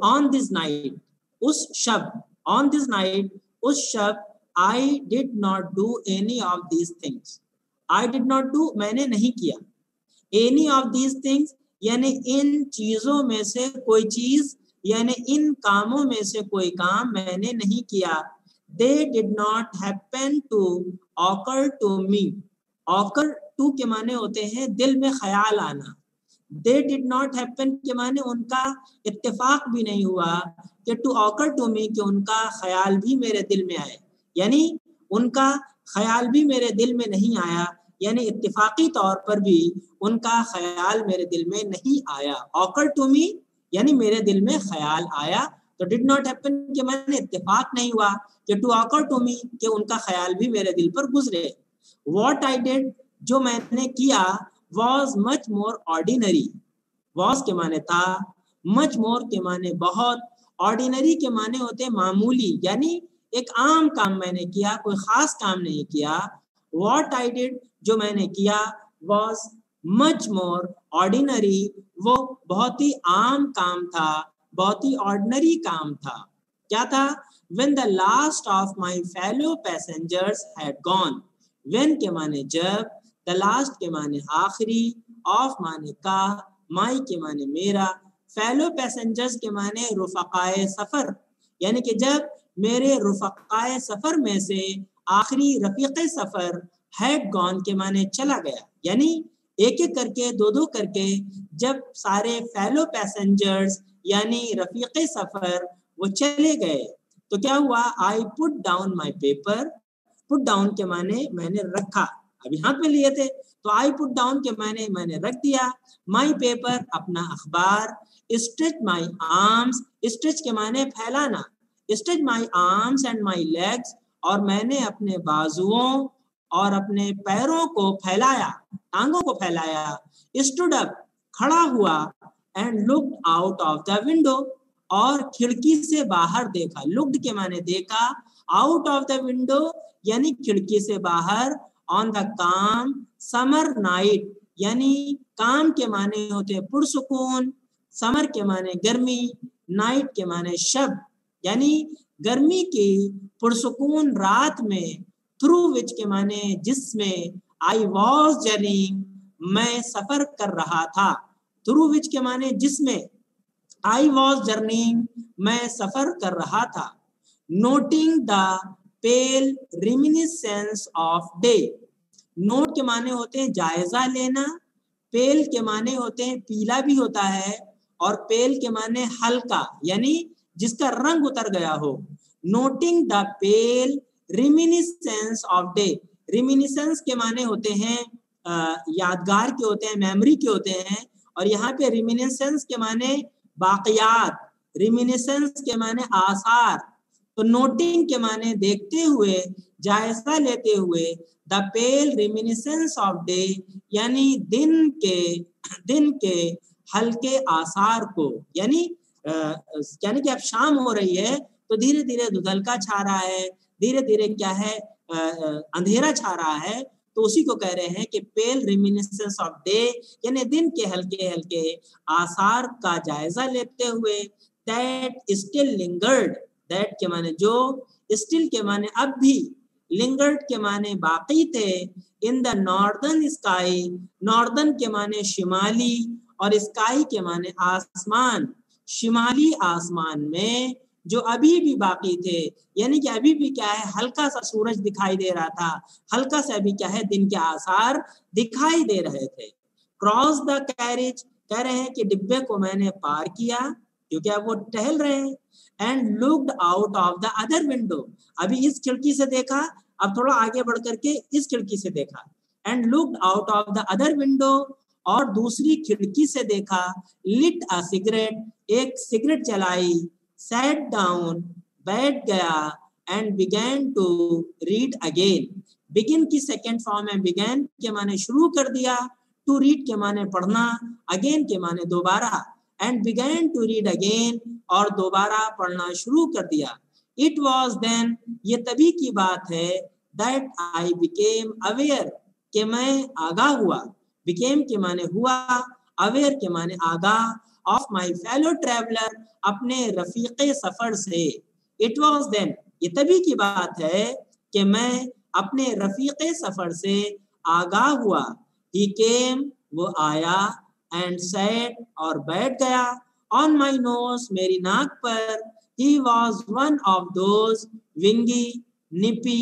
On this night, उस शब, on this night, उस शब, I did not do any of these things, I did not do, मैंने नहीं किया, एनी ऑफ दीज थिंग्स यानी इन चीजों में से कोई चीज, यानी इन कामों में से कोई काम मैंने नहीं किया। They did not happen to occur to me, occur to के माने होते हैं दिल में ख्याल आना, दे डिड नॉट हैपन के माने उनका इत्तेफाक भी नहीं हुआ कि टू ऑकर टू मी, कि उनका ख्याल भी मेरे दिल में आए, यानी उनका ख्याल भी मेरे दिल में नहीं आया, यानी इत्तेफाकी तौर पर भी उनका ख्याल मेरे दिल में नहीं आया। ऑकर टू मी यानी मेरे दिल में ख्याल आया, तो डिड नॉट हैपन के माने इत्तेफाक नहीं हुआ कि टू ऑकर टू मी, कि उनका ख्याल भी मेरे दिल पर गुजरे। व्हाट आई डिड, जो मैंने किया, was much more ordinary, was के माने था, much more के माने बहुत, ordinary के माने होते हैं मामूली, यानी एक आम काम मैंने किया, कोई खास काम नहीं किया। What I did, जो मैंने किया, was much more ordinary, वो बहुत ही आम काम था, बहुत ही ordinary काम था। क्या था? When the last of my fellow passengers had gone, when के माने जब, the last के माने आखिरी, of माने का, my के माने मेरा, fellow passengers के माने रुफकाए सफर, यानी कि जब मेरे रुफकाए सफर में से आखिरी रफीक़े सफर, had gone के माने चला गया, यानी एक एक करके, दो दो करके जब सारे फेलो पैसेंजर्स यानी रफीक़े सफर वो चले गए, तो क्या हुआ? I put down my paper, put down के माने मैंने रखा, अभी हाथ में लिए थे, तो आई पुट डाउन के माने मैंने रख दिया, माई पेपर अपना अखबार, स्ट्रेच माई आर्म्स, स्ट्रेच के माने फैलाना, stretch my arms and my legs, और मैंने अपने बाजुओं और अपने पैरों को फैलाया, टांगों को फैलाया, स्टूड अप खड़ा हुआ, and looked out of the window, और खिड़की से बाहर देखा, लुक्ड के माने देखा, आउट ऑफ द विंडो यानी खिड़की से बाहर, ऑन द काम समर नाइट, यानी काम के माने होते हैं पुरसुकून, समर के माने गर्मी, नाइट के माने शब, यानी गर्मी की पुरसुकून रात में, थ्रू विच के माने जिसमें, आई वॉज जर्निंग मैं सफर कर रहा था, थ्रू विच के माने जिसमें, आई वॉज जर्निंग मैं सफर कर रहा था। Noting the pale reminiscence of day, note के माने होते हैं जायजा लेना, पेल के माने होते हैं पीला भी होता है, और पेल के माने हल्का यानी जिसका रंग उतर गया हो। Noting the pale reminiscence of day, reminiscence के माने होते हैं यादगार के होते हैं, मेमोरी के होते हैं, और यहाँ पे रिमिनिसेंस के माने बाकियात, रिमिनिसेंस के माने आसार, तो नोटिंग के माने देखते हुए, जायजा लेते हुए, the pale reminiscence of day यानी दिन के हल्के आसार को, यानी कि अब शाम हो रही है तो धीरे धीरे धुंधलका छा रहा है, धीरे धीरे क्या है अंधेरा छा रहा है, तो उसी को कह रहे हैं कि पेल रिमिनिसेंस ऑफ डे यानी दिन के हल्के हल्के आसार का जायजा लेते हुए, दैट स्टिल लिंगर्ड, दैट के माने जो, स्टिल के माने अब भी, लिंगर्ड के माने बाकी थे, in the northern sky, northern के माने शिमाली, और स्काई के माने आसमान, शिमाली आसमान में जो अभी भी बाकी थे, यानी कि अभी भी क्या है हल्का सा सूरज दिखाई दे रहा था, हल्का सा अभी क्या है दिन के आसार दिखाई दे रहे थे। क्रॉस द कैरेज, कह रहे हैं कि डिब्बे को मैंने पार किया क्योंकि अब वो टहल रहे हैं, and looked out of the other window, अभी इस खिड़की से देखा, अब थोड़ा आगे बढ़ करके इस खिड़की से देखा, and looked out of the other window, और दूसरी खिड़की से देखा, लिट अ सिगरेट, एक सिगरेट जलाई, सैट डाउन बैठ गया, and began to read again, begin की सेकेंड फॉर्म है, बिगैन के माने शुरू कर दिया, टू रीड के माने पढ़ना, अगेन के माने दोबारा, and began to read again, और दोबारा पढ़ना शुरू कर दिया। इट वॉज देन, ये तभी की बात है, दैट आई बिकेम अवेयर, कि मैं आगाह हुआ, बिकेम के माने हुआ, अवेयर के माने आगाह, ऑफ माई फेलो ट्रेवलर, अपने रफीके सफर से। इट वॉज देन, ये तभी की बात है कि मैं अपने रफीके सफर से आगाह हुआ। ही केम, वो आया, एंड सैट, और बैठ गया, ऑन माई नोज, मेरी नाक पर। He was one of those wingy, nippy,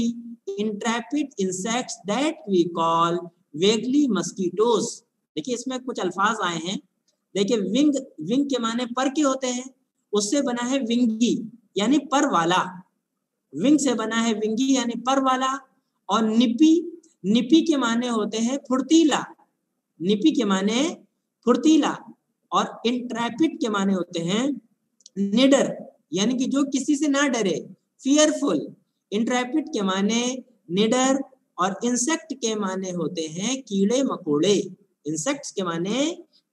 intrepid insects that we call vaguely mosquitoes. देखिए इसमें कुछ अल्फाज आए हैं। देखिए विंग, विंग के माने पर के होते हैं, उससे बना है विंगी यानी पर वाला। विंग से बना है विंगी यानी पर वाला। और निपी, निपी के माने होते हैं फुर्तीला, निपी के माने फुर्तीला। और इंट्रैपिड के माने होते हैं निडर, यानी कि जो किसी से ना डरे, फियरफुल। इंट्रैपिड के माने निडर, और इंसेक्ट के माने होते हैं कीड़े मकोड़े। इंसेक्ट्स के माने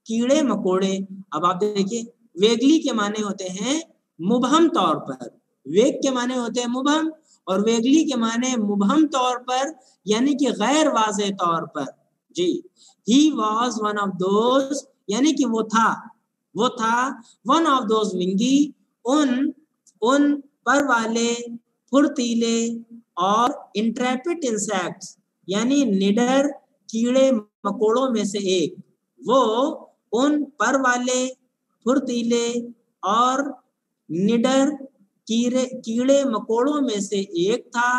कीड़े मकोड़े। अब आप देखिए वेगली के माने होते हैं मुबहम तौर पर, वेग के माने होते हैं मुबहम, और वेगली के माने मुबहम तौर पर यानी कि गैर वाज़ेह तौर पर। जी, he was one of those, यानी कि वो था वन ऑफ दोज विंगी, उन पर वाले, फुर्तीले और इंट्रैपिड इंसेक्ट्स यानी निडर कीड़े मकोड़ों में से एक। वो उन पर वाले, फुर्तीले और निडर कीड़े मकोड़ों में से एक था।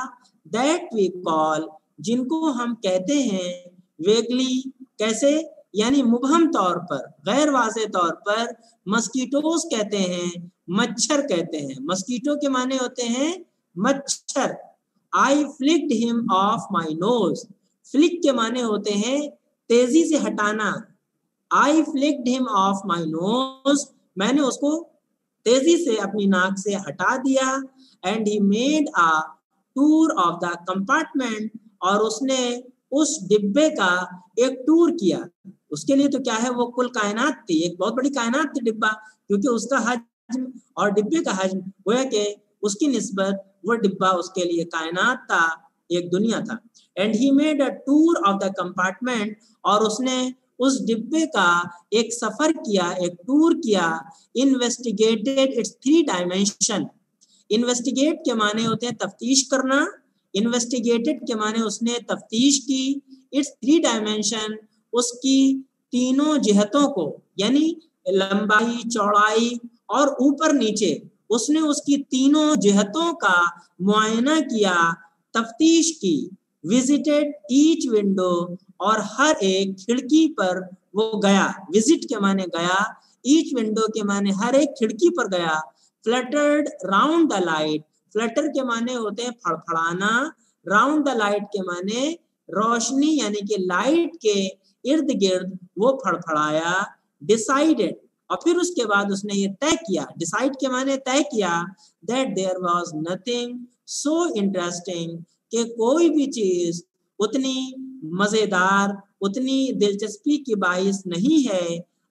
दैट वी कॉल, जिनको हम कहते हैं वेगली, कैसे, यानी मुबहम तौर पर, गैर वाज़ेह तौर पर, मस्कीटोज कहते हैं, मच्छर कहते हैं। मस्कीटो के माने होते हैं मच्छर। I flicked him off my nose, flick के माने होते हैं तेजी से हटाना। I flicked him off my nose, मैंने उसको तेजी से अपनी नाक से हटा दिया। And he made a tour of the compartment, और उसने उस डिब्बे का एक टूर किया। उसके लिए तो क्या है, वो कुल कायनात थी, एक बहुत बड़ी कायनात थी डिब्बा, क्योंकि उसका हजम और डिब्बे का हजम हुआ कि उसकी निस्बत वो डिब्बा उसके लिए कायनात था, एक दुनिया था। And he made a tour of the compartment, और उसने उस डिब्बे का एक सफर किया, एक टूर किया। Investigated it's 3 dimension. इन्वेस्टिगेट के माने होते हैं तफ्तीश करना, इन्वेस्टिगेटेड के माने उसने तफ्तीश की। इट्स 3 डायमेंशन, उसकी तीनों जिहतों को, यानी लंबाई, चौड़ाई और ऊपर नीचे, उसने उसकी तीनों जिहतों का मुआयना किया, तफ्तीश की। विजिटेड ईच विंडो, और हर एक खिड़की पर वो गया। विजिट के माने गया, ईच विंडो के माने हर एक खिड़की पर गया। Fluttered round the light, Flutter के माने होते हैं फड़फड़ाना, राउंड द लाइट के माने रोशनी यानी कि लाइट के इर्द गिर्द वो फड़फड़ाया। डिसाइडेड, और फिर उसके बाद उसने ये तय किया, डिसाइड के माने तय किया, that there was nothing so interesting, कि कोई भी चीज उतनी मजेदार, उतनी दिलचस्पी की बाइस नहीं है,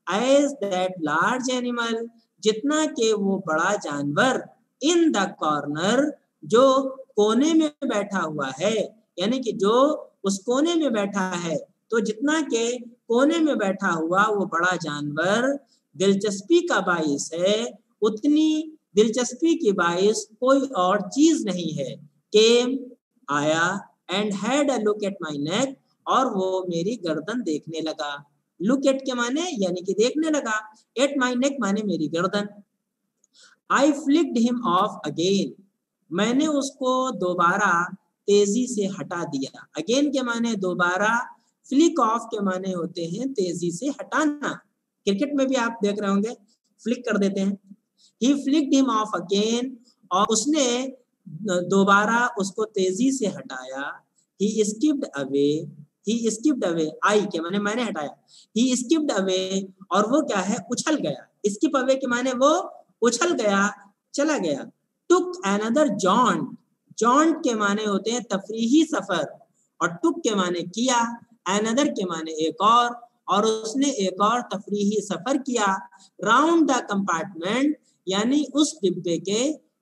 एज दैट लार्ज एनिमल, जितना के वो बड़ा जानवर, इन द कॉर्नर, जो कोने में बैठा हुआ है, यानी कि जो उस कोने में बैठा है, तो जितना के कोने में बैठा हुआ वो बड़ा जानवर दिलचस्पी का बाइस है, उतनी दिलचस्पी की बाइस कोई और चीज नहीं है। केम, आया, and had a look at my neck, और वो मेरी गर्दन देखने लगा। लुक एट के माने यानी कि देखने लगा, एट माई नेक माने मेरी गर्दन। आई फ्लिक्ड हिम ऑफ अगेन, मैंने उसको दोबारा तेजी से हटा दिया। अगेन के माने दोबारा, फ्लिक ऑफ के माने होते हैं तेजी से हटाना। क्रिकेट में भी आप देख रहे होंगे, फ्लिक कर देते हैं। ही फ्लिक्ड हिम ऑफ अगेन, और उसने दोबारा उसको तेजी से हटाया। ही स्किप्ड अवे, ही स्किप्ड अवे, आई के माने मैंने हटाया, ही स्किप्ड अवे, और वो क्या है, उछल गया। स्किप अवे के माने वो उछल गया, चला गया। टुक अनदर जॉन्ट, जॉन्ट के माने होते हैं तफरीही सफर, और टुक के माने किया, अनदर के माने एक और उसने एक और तफरीही सफर किया। राउंड द कंपार्टमेंट, यानी उस डिब्बे के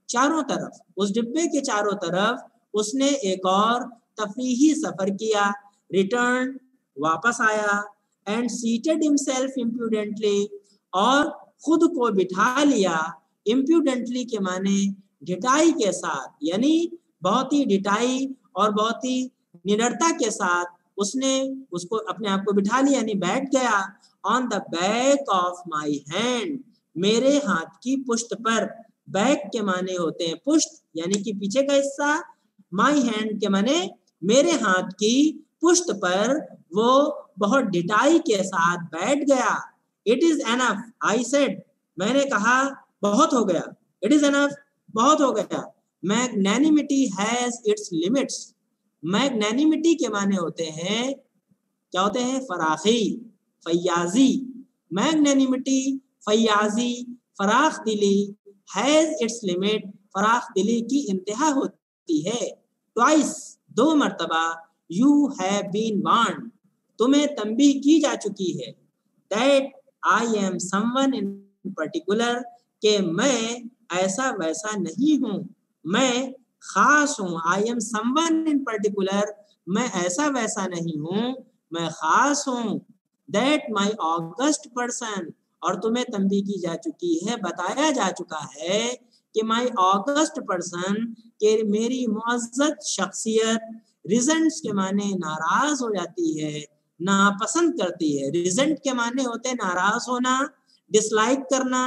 चारों तरफ, उस डिब्बे के चारों तरफ उसने एक और तफरीही सफर किया। रिटर्न, वापस आया। एंड सीटेड हिमसेल्फ इम्प्रूडेंटली, और खुद को बिठा लिया, इम्प्यूडेंटली के माने ढिठाई के साथ, यानी बहुत ही ढिठाई और बहुत ही निडरता के साथ उसने उसको अपने आप को बिठा लिया, यानी बैठ गया। On the back of my hand, मेरे हाथ की पुष्ट पर। बैक के माने होते हैं पुष्ट, यानी कि पीछे का हिस्सा। माई हैंड के माने मेरे हाथ की पुष्ट पर वो बहुत ढिठाई के साथ बैठ गया। It is enough, I said, मैंने कहा बहुत हो गया। इट इज एनफ, बहुत हो गया। मैग्नैनिमिटी हैज इट्स लिमिट्स, मैग्नैनिमिटी के माने होते हैं, क्या होते हैं, फराखी, फयाजी। मैग्नैनिमिटी, फयाजी, फराख दिली, हैज इट्स लिमिट, फराख दिली की इंतहा होती है। ट्वाइस, 2 मर्तबा, यू हैव बीन वार्न्ड, तुम्हें तंबीह की जा चुकी है। That I am someone in particular, के मैं ऐसा वैसा नहीं हूँ, मैं खास हूँ। I am someone in particular, मैं ऐसा वैसा नहीं हूँ, मैं खास हूँ। दैट माई ऑगस्ट पर्सन, और तुम्हें तंबीह की जा चुकी है, बताया जा चुका है कि माई ऑगस्ट पर्सन, के मेरी मुअज़्ज़ज़ शख्सियत, रिजेंट्स के माने नाराज हो जाती है, नापसंद करती है। रिजेंट के माने होते हैं नाराज होना, डिसलाइक करना,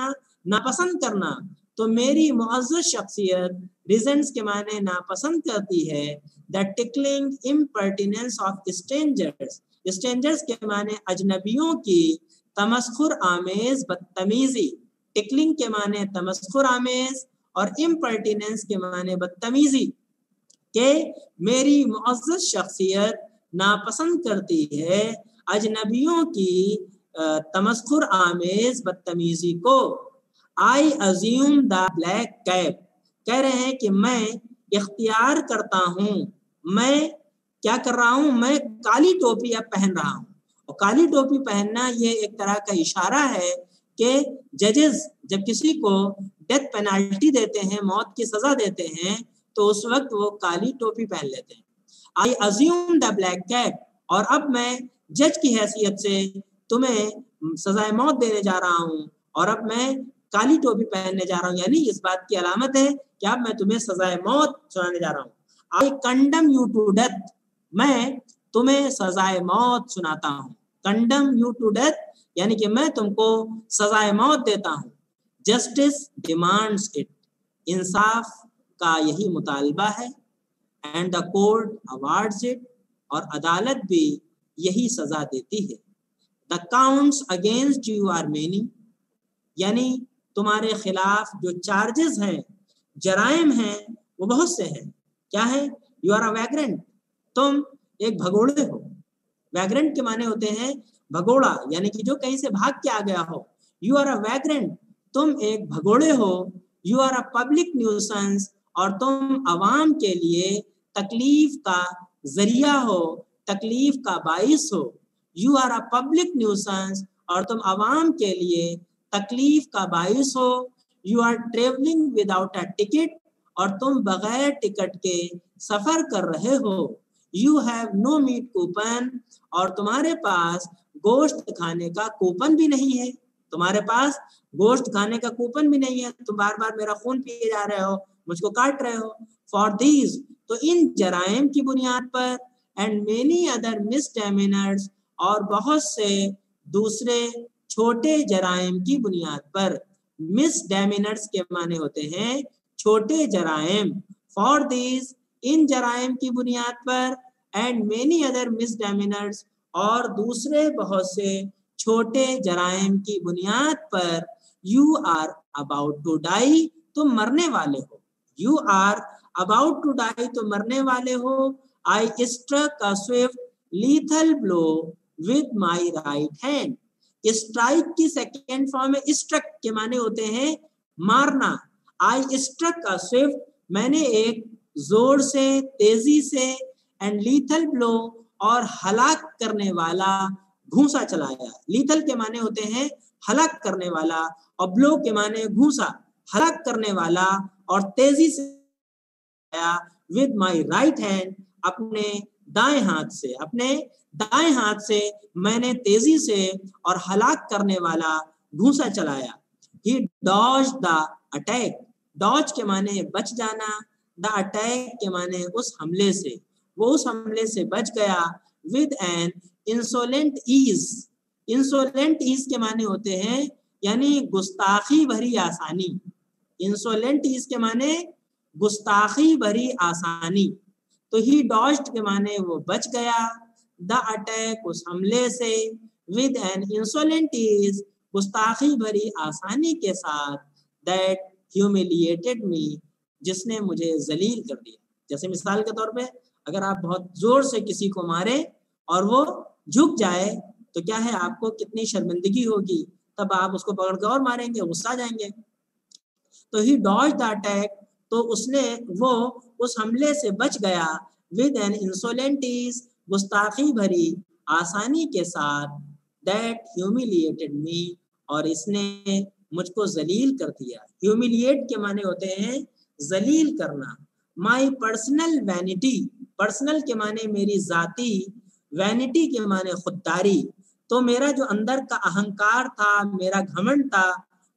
नापसंद करना। तो मेरी मुअज़्ज़ज़ शख्सियत रिजेंट्स के माने नापसंद करती है। The tickling impertinence of strangers, strangers के माने अजनबियों की तमस्खुर आमेज बदतमीजी। टिकलिंग के माने तमस्खुर आमेज और इम्पर्टिनेंस के माने बदतमीजी, के मेरी मुअज़्ज़ज़ शख्सियत नापसंद करती है अजनबियों की तमस्खुर आमेज बदतमीजी को। I assume the black cap, कह रहे हैं कि मैं इख्तियार करता हूँ, मैं क्या कर रहा हूँ, मैं काली टोपी अब पहन रहा हूँ। और काली टोपी पहनना ये एक तरह का इशारा है कि जजेस जब किसी को डेथ पेनाल्टी देते हैं, मौत की सजा देते हैं, तो उस वक्त वो काली टोपी पहन लेते हैं। I assume the black cap, और अब मैं जज की हैसियत से तुम्हें सजाए मौत देने जा रहा हूँ, और अब मैं काली टोपी पहनने जा रहा हूँ, यानी इस बात की अलामत है कि अब मैं तुम्हें सजाए मौत सुनाने जा रहा हूँ। आई कंडम यू टू डेथ, मैं तुम्हें सजाए मौत सुनाता हूँ। कंडम यू टू डेथ, यानी कि मैं तुमको सजाए मौत देता हूँ। जस्टिस डिमांड्स इट, इंसाफ का यही मुतालबा है। And the court awards it, और अदालत भी यही सजा देती है। The counts against you are many, यानी तुम्हारे खिलाफ जो चार्जेस हैं, जराइम हैं, वो बहुत से हैं। क्या है? यू आर अ वैग्रेंट, तुम एक भगोड़े हो। वैग्रेंट के माने होते हैं भगोड़ा, यानी कि जो कहीं से भाग के आ गया हो। यू आर अ वैग्रेंट, तुम एक भगोड़े हो। You are a public nuisance, और तुम अवाम के लिए तकलीफ का जरिया हो, तकलीफ का बाइस हो। You are a public nuisance, और तुम अवाम के लिए तकलीफ का बाइस हो। You are travelling without a ticket, और तुम बगैर टिकट के सफर कर रहे हो। You have no meat coupon, और तुम्हारे पास गोश्त खाने का कूपन भी नहीं है। तुम्हारे पास गोश्त खाने का कूपन भी नहीं है, तुम बार बार मेरा खून पिए जा रहे हो, मुझको काट रहे हो। फॉर दीज, तो इन जराइम की बुनियाद पर, एंड मेनी अदर मिसडेमिनर्स, और बहुत से दूसरे छोटे जराइम की बुनियाद पर। मिसडेमिनर्स के माने होते हैं छोटे जराइम। फॉर दीज, इन जराइम की बुनियाद पर, एंड मेनी अदर मिसडेमिनर्स, और दूसरे बहुत से छोटे जराइम की बुनियाद पर। You are about to die, तुम मरने वाले हो। You are about to die, तुम मरने वाले हो। I struck a swift lethal blow with my right hand. Strike की सेकेंड फॉर्म है स्ट्रक के माने होते हैं मारना। आई स्ट्रक अ स्विफ्ट, मैंने एक जोर से, तेजी से, एंड लीथल ब्लो, और हलाक करने वाला घूंसा चलाया। लीथल के माने होते हैं हलाक करने वाला, और ब्लो के माने घूंसा। हलाक करने वाला और तेजी से विद माई राइट हैंड, अपने दाएं हाथ से, अपने दाएं हाथ से मैंने तेजी से और हलाक करने वाला घूंसा चलाया। ही डॉज द अटैक, डॉज के माने बच जाना, द अटैक के माने उस हमले से, वो उस हमले से बच गया, with an insolent ease, insolent ease के माने होते हैं यानी गुस्ताखी भरी आसानी, इंसोलेंट ईज के माने गुस्ताखी भरी आसानी, तो ही डॉज्ड के माने वो बच गया, द अटैक उस हमले से, विद एन इंसोलेंट ईज गुस्ताखी भरी आसानी के साथ, दैट ह्यूमिलिएटेड मी जिसने मुझे जलील कर दिया। जैसे मिसाल के तौर पे अगर आप बहुत जोर से किसी को मारे और वो झुक जाए तो क्या है, आपको कितनी शर्मिंदगी होगी, तब आप उसको पकड़ के और मारेंगे, गुस्सा आ जाएंगे। तो ही डॉज्ड द अटैक, तो उसने वो उस हमले से बच गया, विद एन इंसोलेंट ईज गुस्ताखी भरी आसानी के साथ, दैट ह्यूमिलिएटेड मी और इसने मुझको जलील कर दिया। ह्यूमिलिएट के माने होते हैं जलील करना। माई पर्सनल वैनिटी, पर्सनल के माने मेरी जाती, वैनिटी के माने खुददारी, तो मेरा जो अंदर का अहंकार था, मेरा घमंड था,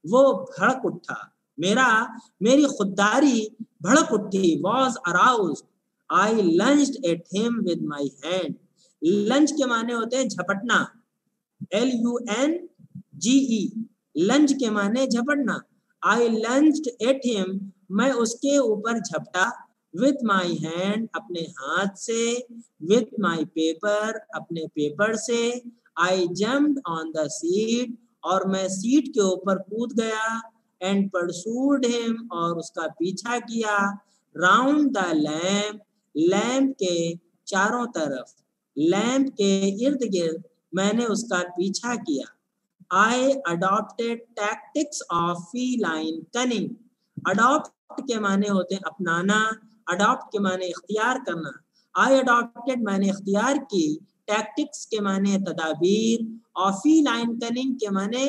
वो भड़क उठा, मेरी खुददारी भड़क उठी, was aroused, I lunged at him with my hand, lunge के माने होते हैं झपटना, LUNGE, लंज के माने झपटना, आई लंज्ड एट हिम, मैं उसके ऊपर झपटा, विथ माई हैंड अपने हाथ से, विथ माई पेपर अपने पेपर से, आई जम्प्ड ऑन द सीट और मैं सीट के ऊपर कूद गया, एंड परसूड हिम और उसका पीछा किया, राउंड द लैम्प, लैम्प के चारों तरफ, लैम्प के इर्द गिर्द मैंने उसका पीछा किया। I adopted tactics of feline cunning, adopt के माने होते हैं अपनाना, अडॉप्ट के माने इख्तियार करना, I adopted मैंने इख्तियार की, टैक्टिक्स के माने तदाबीर, और feline cunning के माने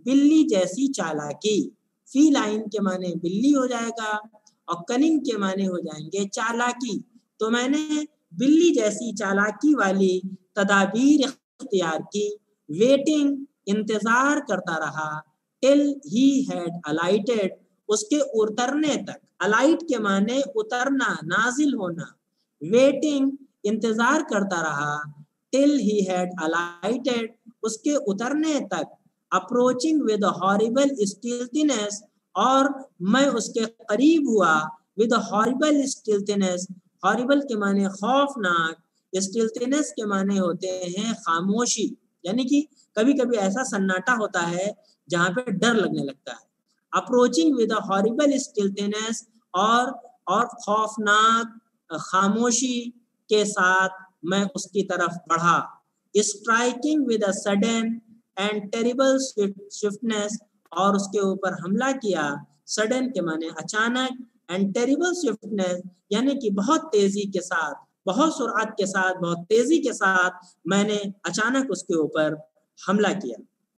बिल्ली जैसी चालाकी, feline के माने बिल्ली हो जाएगा और cunning के माने हो जाएंगे चालाकी, तो मैंने बिल्ली जैसी चालाकी वाली तदाबीर इख्तियार की, वेटिंग इंतजार करता रहा, टिल ही हैड अलाइटेड उसके उतरने तक, अलाइट के माने उतरना, नाजिल होना, वेटिंग इंतजार करता रहा, टिल ही हैड अलाइटेड उसके उतरने तक, अप्रोचिंग विद हॉरिबल स्टिल्थीनेस और मैं उसके करीब हुआ, विद हॉरिबल स्टिल्थीनेस, हॉरिबल के माने खौफनाक, स्टिल्थीनेस के माने होते हैं खामोशी, यानी कि कभी कभी ऐसा सन्नाटा होता है जहां पे डर लगने लगता है, अप्रोचिंग विद हॉरिबल स्टिल्थीनेस और खौफनाक खामोशी के साथ मैं उसकी तरफ बढ़ा, striking with a sudden and terrible swiftness और उसके ऊपर हमला किया, सडन के माने अचानक, एंड टेरिबल स्विफ्टनेस यानी कि बहुत तेजी के साथ, बहुत सुरअत के साथ, बहुत तेजी के साथ मैंने अचानक उसके ऊपर हमला किया।